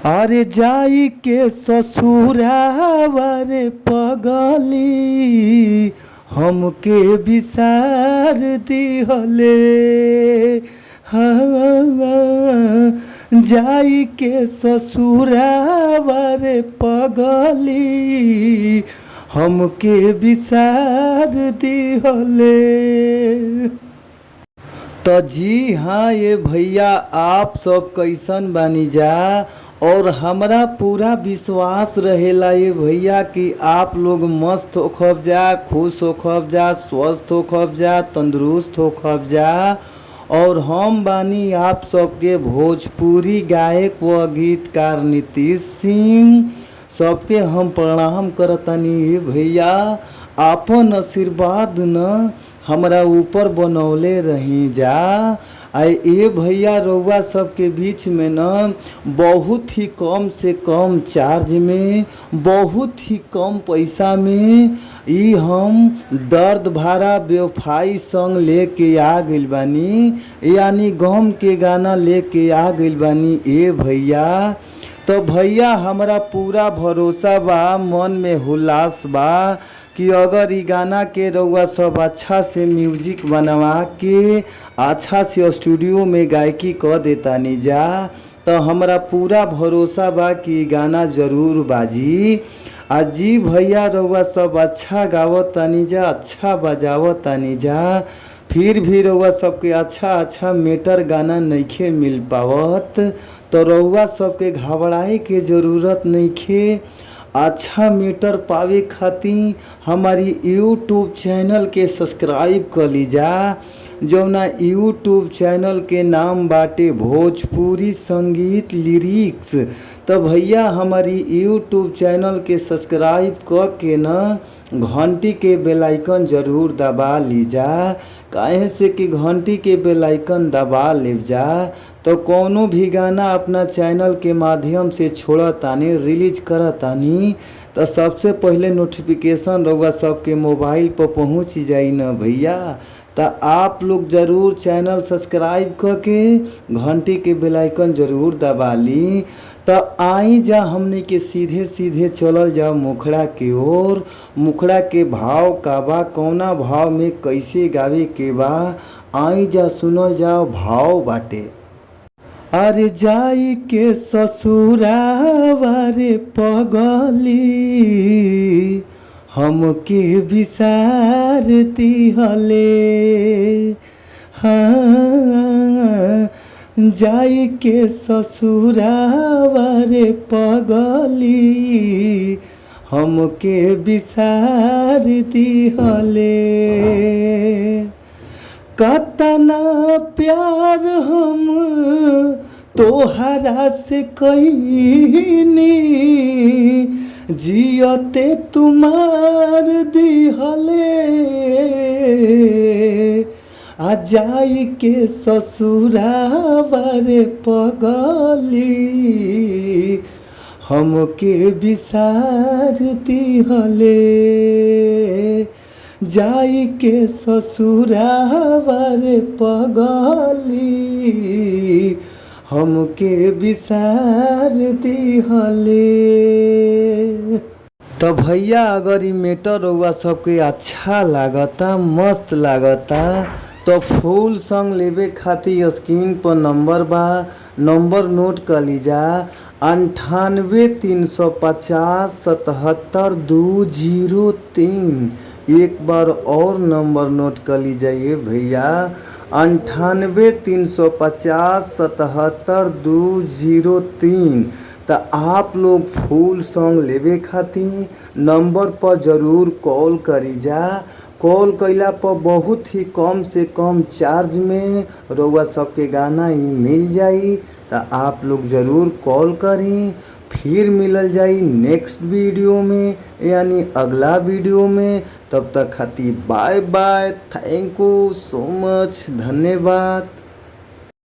अरे जाई के ससुरावा रे पगली हमके बिसार दिहले। हाँ, जाई के ससुरावा रे पगली हमके बिसार दिहले। तो जी हाँ ये भैया, आप सब कैसन बानी जा। और हमरा पूरा विश्वास रहेला ये भैया कि आप लोग मस्त होखब जा, खुश होखब जा, स्वस्थ होखब जा, तंदुरुस्त होखब जा। और हम बानी आप सबके भोजपुरी गायक व गीतकार नीतीश सिंह। सबके हम प्रणाम करतानी ये भैया। आपन आशीर्वाद न हमरा ऊपर बनौले रही जा। आए ए भैया रउआ सबके बीच में न बहुत ही कम से कम चार्ज में, बहुत ही कम पैसा में ई हम दर्द भरा बेवफाई सॉन्ग लेके आ गइल बानी, यानी गम के गाना लेके आ गइल बानी ए भैया। तो भैया हमरा पूरा भरोसा बा, मन में हुलास बा कि अगर ई गाना के रउआ सब अच्छा से म्यूजिक बनवा के अच्छा से स्टूडियो में गायकी कर देतानी जा, तो हमरा पूरा भरोसा बा कि गाना जरूर बाजी। जी भैया रउआ सब अच्छा गावत तानी जा, अच्छा बजावत तानी जा, फिर भी रउआ सबके अच्छा मेटर गाना नइखे मिल पावत। तो रउआ सबके घबराए के ज़रूरत नइखे। अच्छा मीटर पावे खातिर हमारी यूट्यूब चैनल के सब्सक्राइब कर लीजा, जौना यूट्यूब चैनल के नाम बाटे भोजपुरी संगीत लिरिक्स। तो भैया हमारी यूट्यूब चैनल के सब्सक्राइब कर के न घंटी के बेल आइकन जरूर दबा लीजा। काहे से कि घंटी के बेल आइकन दबा ले जा तो कोनो भी गाना अपना चैनल के माध्यम से छोड़तानी, रिलीज करतानी, तो सबसे पहले नोटिफिकेशन रउआ सबके मोबाइल पर पहुँच जाई न भैया। तो आप लोग ज़रूर चैनल सब्सक्राइब करके घंटी के बेल आइकन ज़रूर दबा ली। तो आई जा हमने के सीधे सीधे चलल जाओ मुखड़ा के ओर। मुखड़ा के भाव का बा, कौना भाव में कैसे गावे के बा, आई जा सुनल जाओ। भाव बाटे, अरे जाई के ससुरावा रे पगली हमके बिसार दिहले। हाँ, जाई के ससुरावा रे पगली हमके बिसार दिहले। कतना प्यार हम तोहरा से कईनी, जियते तुम्हार दिहले। आ जाई के ससुरावा रे पगली हमके बिसार दिहले। जाई के ससुरावा रे पगली हमके बिसार दिहले। तो भैया अगर ई मेटर रउआ सबके अच्छा लागता, मस्त लागता, तो फुल सॉन्ग लेवे खातिर स्क्रीन पर नंबर बा, नंबर नोट कर लीजा। 98 350 77 203। एक बार और नंबर नोट कर लीजिए भैया, 98 350 77 203। तो आप लोग फुल सॉन्ग लेवे खातिर नंबर पर ज़रूर कॉल करी जा। कॉल कैला पर बहुत ही कम से कम चार्ज में रउआ सबके गाना ही मिल जाई। तो आप लोग ज़रूर कॉल करी। फिर मिलल जाई नेक्स्ट वीडियो में, यानी अगला वीडियो में। तब तक खातिर bye bye, thank you so much, धन्यवाद।